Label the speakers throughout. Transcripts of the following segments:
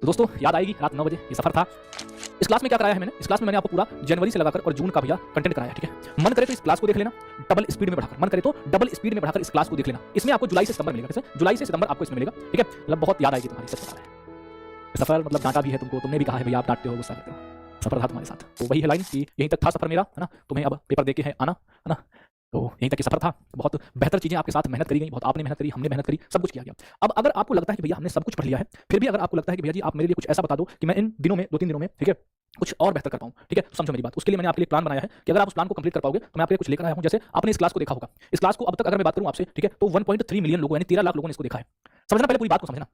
Speaker 1: तो दोस्तों याद आएगी रात 9 बजे ये सफर था। इस क्लास में क्या कराया है मैंने? इस क्लास में मैंने आपको पूरा जनवरी से लगाकर और जून का भैया कंटेंट कराया है, ठीक है। मन करे तो इस क्लास को देख लेना डबल स्पीड में बढ़ाकर, मन करे तो डबल स्पीड में बढ़ाकर इस क्लास को देख लेना। इसमें आपको जुलाई से सितंबर मिलेगा, कैसे? जुलाई से सितंबर आपको इसमें मिलेगा, ठीक है। मतलब बहुत याद आएगी तुम्हारी, सच बता रहे हैं। सफर मतलब डांटा भी है तुमको, तुमने भी कहा है भैया आप डांटते हो, गुस्सा करते हो। सफर था तुम्हारे साथ, तो वही है लाइन कि यहीं तक था सफर मेरा, है ना। तुम्हें अब पेपर देके है आना, है ना। तो यहीं तक की सफर था। बहुत बेहतर चीजें आपके साथ मेहनत करी गई, बहुत आपने मेहनत करी, हमने मेहनत करी, सब कुछ किया गया। अब अगर आपको लगता है कि भैया हमने सब कुछ पढ़ लिया है, फिर भी अगर आपको लगता है कि भैया जी आप मेरे लिए कुछ ऐसा बता दो कि मैं इन दिनों में 2-3 दिनों में, ठीक है, कुछ और बेहतर कर पाऊं, ठीक है, समझो मेरी बात। उसके लिए मैंने आपके लिए प्लान बनाया है कि अगर आप उस प्लान को कंप्लीट कर पाओगे तो मैं आपके लिए कुछ लेकर आया हूं। जैसे आपने इस क्लास को देखा होगा, इस क्लास को अब तक अगर मैं बात करूं आपसे, ठीक है, तो 1.3 मिलियन लोगों यानी 13 लाख लोगों ने इसको देखा है। समझना, पहले पूरी बात को समझना।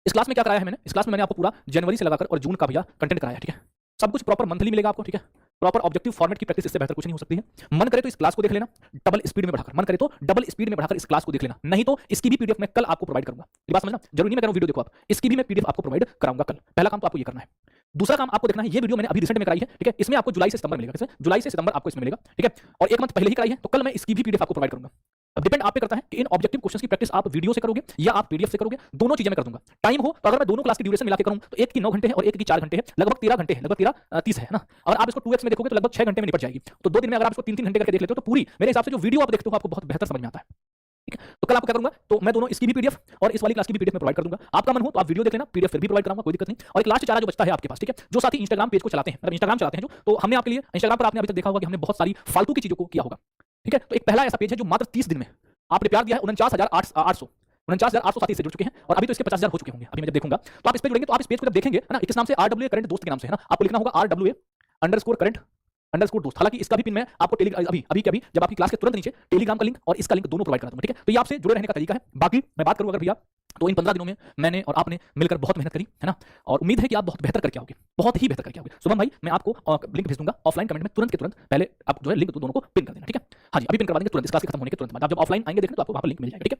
Speaker 1: इस क्लास में क्या कराया है मैंने? इस क्लास में मैंने आपको पूरा जनवरी से लगाकर और जून का भैया कंटेंट कराया है, ठीक है। सब कुछ प्रॉपर मंथली मिलेगा आपको, ठीक है। प्रॉपर ऑब्जेक्टिव फॉर्मेट की प्रैक्टिस इससे बेहतर कुछ नहीं हो सकती है। मन करे तो इस क्लास को देख लेना डबल स्पीड में बढ़ाकर, मन करे तो डबल स्पीड में बढ़ाकर इस क्लास को देख लेना, नहीं तो इसकी भी पीडीएफ मैं कल आपको प्रोवाइड करूंगा। ये बात समझना, जरूरी नहीं मैं कह रहा हूं वीडियो देखो आप, इसकी भी मैं पीडीएफ आपको प्रोवाइड कराऊंगा कल। पहला काम तो आपको ये करना है। दूसरा काम आपको देखना है, ये वीडियो मैंने अभी रिसेंट में कराई है, ठीक है। इसमें आपको जुलाई से सितंबर मिलेगा, कैसे? जुलाई से सितंबर आपको इसमें मिलेगा, ठीक है। और एक मंथ पहले ही कराई है, तो कल मैं इसकी भी पीडीएफ आपको प्रोवाइड करूंगा। अब डिपेंड आप पे करता है कि इन ऑब्जेक्टिव क्वेश्चंस की प्रैक्टिस आप वीडियो से करोगे या आप पीडीएफ से करोगे। दोनों चीजें मैं कर दूंगा। टाइम हो तो अगर मैं दोनों क्लास की ड्यूरेशन मिला के करूं तो एक की 9 घंटे है और एक की 4 घंटे है, लगभग 13 घंटे है, लगभग 13:30 है ना। अगर आप इसको 2x में देखोगे तो लगभग 6 घंटे में निपट जाएगी। तो 2 दिन में अगर आप इसको 3-3 घंटे करके देख लेते हो तो पूरी मेरे हिसाब से जो वीडियो आप देखते हो आपको बहुत बेहतर समझ में आता है, ठीक है। तो कल आपको क्या करूंगा, तो मैं दोनों इसकी भी पीडीएफ और इस वाली क्लास की भी पीडीएफ में प्रोवाइड कर दूंगा। आपका मन हो तो आप वीडियो देख लेना, पीडीएफ फिर भी प्रोवाइड कराऊंगा, कोई दिक्कत नहीं। और एक लास्ट चारा जो बचता है आपके पास, ठीक है, जो साथी इंस्टाग्राम पेज को चलाते हैं, मतलब इंस्टाग्राम चलाते हैं जो, तो हमने आपके लिए इंस्टाग्राम पर आपने अभी तक देखा होगा कि हमने बहुत सारी फालतू की चीजों को किया होगा, ठीक है। तो एक पहला ऐसा पेज है जो मात्र 30 दिन में आपने प्यार दिया है 49,800 49,800 से जुड़ चुके हैं और अभी तो इसके 50,000 हो चुके होंगे। अभी मैं जब देखूंगा तो आप इस पे जुड़ेंगे, तो आप इस पेज को जब देखेंगे, है ना, किस नाम से? RWA करंट दोस्त के नाम से, है ना। आपको लिखना होगा RWA_करंट दोस्त। हालांकि इसका भी पिन मैं आपको अभी जब आपकी क्लास के तुरंत नीचे टेलीग्राम का लिंक और इसका लिंक दोनों प्रोवाइड करा दूंगा, ठीक है। तो ये आपसे जुड़े रहने का तरीका है। बाकी मैं बात करूं अगर भैया, तो इन 15 दिनों में मैंने और आपने मिलकर बहुत मेहनत करी, है ना। और उम्मीद है कि आप बहुत बेहतर करके आओगे, बहुत ही बेहतर करके आओगे। शुभम भाई मैं आपको लिंक भेज दूंगा ऑफलाइन कमेंट में, तुरंत के तुरंत पहले आप जो है लिंक दोनों को पिन कर देना, ठीक है। हाँ जी, अभी पिन करवा देंगे तुरंत, इस क्लास के खत्म होने के तुरंत बाद। आप जब ऑफलाइन आएंगे देखने तो आपको वहां पर लिंक मिल जाएगा, ठीक है।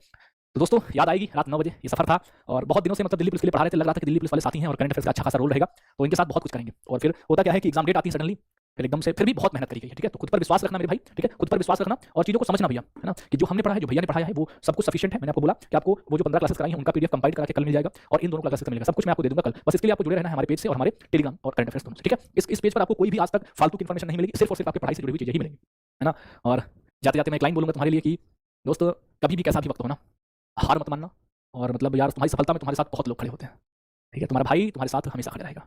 Speaker 1: तो दोस्तों याद आएगी रात 9 बजे ये सफर था और बहुत दिनों से मतलब दिल्ली पुलिस के लिए पढ़ा रहे थे, लग रहा था कि दिल्ली पुलिस वाले साथी हैं और करंट अफेयर्स का अच्छा खासा रोल रहेगा, तो इनके साथ बहुत कुछ करेंगे। और फिर होता क्या है कि एग्जाम डेट आती है सडनली, फिर एकदम से फिर भी बहुत मेहनत करी गई है, ठीक है। तो खुद पर विश्वास रखना मेरे भाई, ठीक है, खुद पर विश्वास रखना और चीजों को समझना भैया, है ना, कि जो हमने पढ़ा है, जो भैया ने पढ़ाया है वो सब कुछ सफिशिएंट है। मैंने आपको बोला कि आपको वो जो 15 क्लासेस कराई हैं उनका पीडीएफ कंपाइल करके कल मिल जाएगा और इन दोनों क्लासेस का मिलेगा, सब कुछ मैं आपको दे दूंगा कल। बस इसके लिए आपको जुड़े रहना है हमारे पेज से और हमारे टेलीग्राम और करंट अफेयर्स दोनों से, ठीक है। इस पेज पर आपको कोई भी आज तक फालतू की इन्फॉर्मेशन नहीं मिलेगी, सिर्फ और सिर्फ आपकी पढ़ाई से जुड़ी हुई चीजें ही मिलेंगी, है ना। और जाते जाते मैं एक लाइन बोलूंगा तुम्हारे लिए कि दोस्तों कभी भी कैसा भी वक्त हो ना, हार मत मानना। और मतलब यार तुम्हारी सफलता में तुम्हारे साथ बहुत लोग खड़े होते हैं, ठीक है। तुम्हारा भाई तुम्हारे साथ हमेशा खड़ा रहेगा,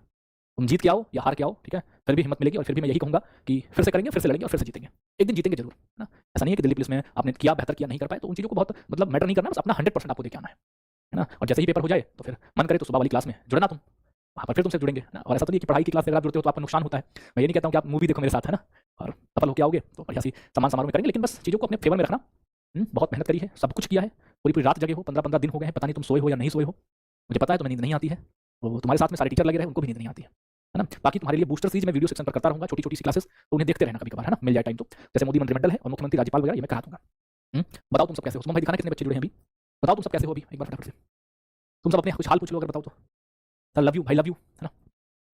Speaker 1: तुम जीत के आओ या हार के आओ, ठीक है, फिर भी हिम्मत मिलेगी। और फिर भी मैं यही कहूंगा कि फिर से करेंगे, फिर से लड़ेंगे और फिर से जीतेंगे, एक दिन जीतेंगे जरूर, है ना। ऐसा नहीं है कि दिल्ली पुलिस में आपने किया बेहतर किया नहीं कर पाए, तो उन चीज़ों को बहुत मतलब मैटर नहीं करना, बस अपना 100% आपको देके आना है ना। और जैसे ही पेपर हो जाए तो फिर मन करे तो सुबह वाली क्लास में जुड़ना तुम, वहाँ पर फिर तुमसे जुड़ेंगे ना। और ऐसा तो नहीं कि पढ़ाई की क्लास में अगर आप जुड़ते हो तो आपको नुकसान होता है। मैं ये नहीं कहता हूँ कि आप मूवी देखो मेरे साथ, है ना, और सफल होकर आओगे तो बढ़िया सी सम्मान समारोह में करेंगे, लेकिन बस चीज़ों को अपने फेवर में रखना। बहुत मेहनत करी है, सब कुछ किया है, पूरी पूरी रात जगे हो, 15-15 दिन हो गए हैं, पता नहीं तुम सोए हो या नहीं सोए हो, मुझे पता है तुम्हें नींद नहीं आती है। वो तुम्हारे साथ में सारे टीचर लगे रहे, उनको भी नींद नहीं आती है ना। बाकी तुम्हारे लिए बूस्टर सीरीज मैं वीडियो सेक्शन पर करता रहूंगा, छोटी छोटी सी क्लासेस, तो उन्हें देखते रहना कभी कभार, है ना, मिल जाए टाइम तो। जैसे मोदी मंत्रिमंडल है और मुख्यमंत्री राज्यपाल वगैरह, ये मैं करा दूंगा। बताओ तुम सब कैसे हो? सुमन भाई दिखाना कितने बच्चे जुड़े हैं अभी, बताओ तुम सब कैसे हो अभी, एक बार फटाफट से तुम सब अपने कुछ हाल पूछ लो अगर बताओ तो। सर लव यू भाई, लव यू, है ना,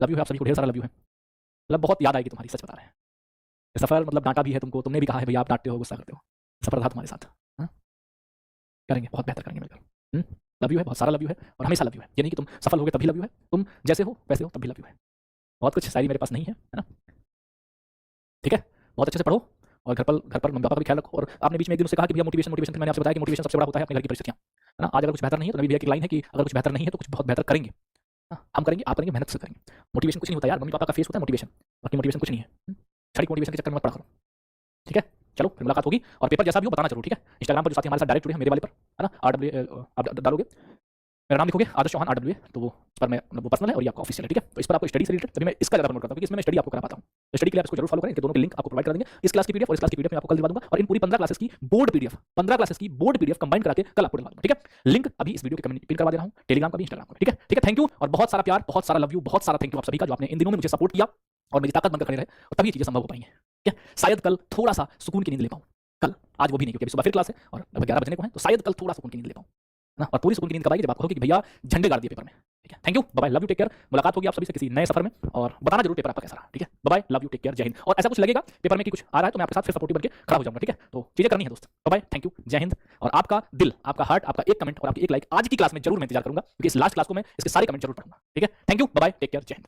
Speaker 1: लव यू है आप सभी को, ढेर सारा लव यू है। मतलब बहुत याद आएगी तुम्हारी, सच बता रहे हैं। सफर मतलब डांटा भी है तुमको, तुमने भी कहा है भैया आप डांटते हो, गुस्सा करते हो। सफर था तुम्हारे साथ, करेंगे, बहुत बेहतर करेंगे मिलकर। लव यू है, बहुत सारा लव यू है और हमेशा लव यू है। ये नहीं कि तुम सफल हो गए तभी लव यू है, तुम जैसे हो वैसे हो तब भी लव यू है। बहुत कुछ शायरी मेरे पास नहीं है ना, ठीक है। बहुत अच्छे से पढ़ो और घर पर मम्मी पापा का भी ख्याल रखो। और आपने बीच में एक दिन उससे कहा कि भैया मोटिवेशन, फिर मैंने आपसे बताया कि मोटिवेशन सबसे बड़ा होता है अपने घर की परिस्थितियां, है ना। आज अगर कुछ बेहतर नहीं है तो नबी भैया की लाइन है कि अगर कुछ बेहतर नहीं है तो कुछ बहुत बेहतर करेंगे, हम करेंगे, आप करेंगे, मेहनत से करेंगे। मोटिवेशन कुछ नहीं होता यार, मम्मी पापा का फेस होता है मोटिवेशन, बाकी मोटिवेशन कुछ नहीं है। छड़ी मोटिवेशन के चक्कर में मत पड़ा करो, ठीक है। चलो फिर मुलाकात होगी और पेपर जैसा भी हो बताना जरूर, ठीक है। इंस्टाग्राम पर जो साथी हमारे साथ डायरेक्ट जुड़े हैं मेरे वाले पर, है ना, RWA आप डालोगे, मेरा नाम लिखोगे आदर्श चौहान RWA, तो वो इस पर मैं वो पर्सनल है और ये आपका ऑफिशियल है, ठीक है। तो इस पर आपको स्टडी से रिलेटेड तभी मैं इसका ज़्यादा प्रमोट करता हूँ, क्योंकि इसमें मैं स्टडी आपको करा पाता हूँ। तो स्टडी के लिए आप इसको जरूर फॉलो करें, इनके दोनों के लिंक आपको प्रोवाइड कर देंगे। इस क्लास की पीडीएफ और इस क्लास की पीडीएफ मैं आपको कल दिलवा दूंगा और इन पूरी 15 क्लासेस की बोर्ड पीडीएफ, 15 क्लासेस की बोर्ड पीडीएफ कंबाइन करके कल आपको दिलवा दूंगा, ठीक है। लिंक अभी इस वीडियो के कमेंट पिन करवा दे रहा हूँ, टेलीग्राम का भी, इंस्टाग्राम का, ठीक है, ठीक है। थैंक यू और बहुत सारा प्यार, बहुत सारा लव यू, बहुत सारा थैंक यू आप सभी का, जो आपने इन दिनों में मुझे सपोर्ट किया और मेरी ताकत बनकर खड़े रहे, और तभी ये चीजें संभव हो पाई हैं, ठीक है। शायद कल थोड़ा सा सुकून की नींद ले पाऊँ, कल, आज वो भी नहीं, क्योंकि सुबह फिर क्लास है और लगभग 11 बजने को है, तो शायद कल थोड़ा सुकून की नींद ले पाऊँ। ना, और पूरी सुकून की नींद कब आएगी जब आप कहोगे कि भैया झंडे गाड़ दिए पेपर में। ठीक है, thank you, bye bye, love you, take care. मुलाकात होगी आप सभी से किसी नए सफर में, और बताना जरूर पेपर आपका कैसा रहा। ठीक है, bye bye, love you, take care, जय हिंद। और ऐसा कुछ लगेगा पेपर में कि कुछ आ रहा है तो मैं आपके साथ फिर सपोर्टिव बनके खड़ा हो जाऊंगा। ठीक है, तो चीजें करनी है दोस्त। बाय बाय, थैंक यू, जय हिंद। और आपका दिल, आपका हार्ट, आपका एक कमेंट और आपकी एक लाइक आज की क्लास में जरूर मैं इंतजार करूंगा, क्योंकि इस लास्ट क्लास को मैं इसके सारे कमेंट जरूर पढ़ूंगा। ठीक है, thank you, bye bye, take care, जय हिंद।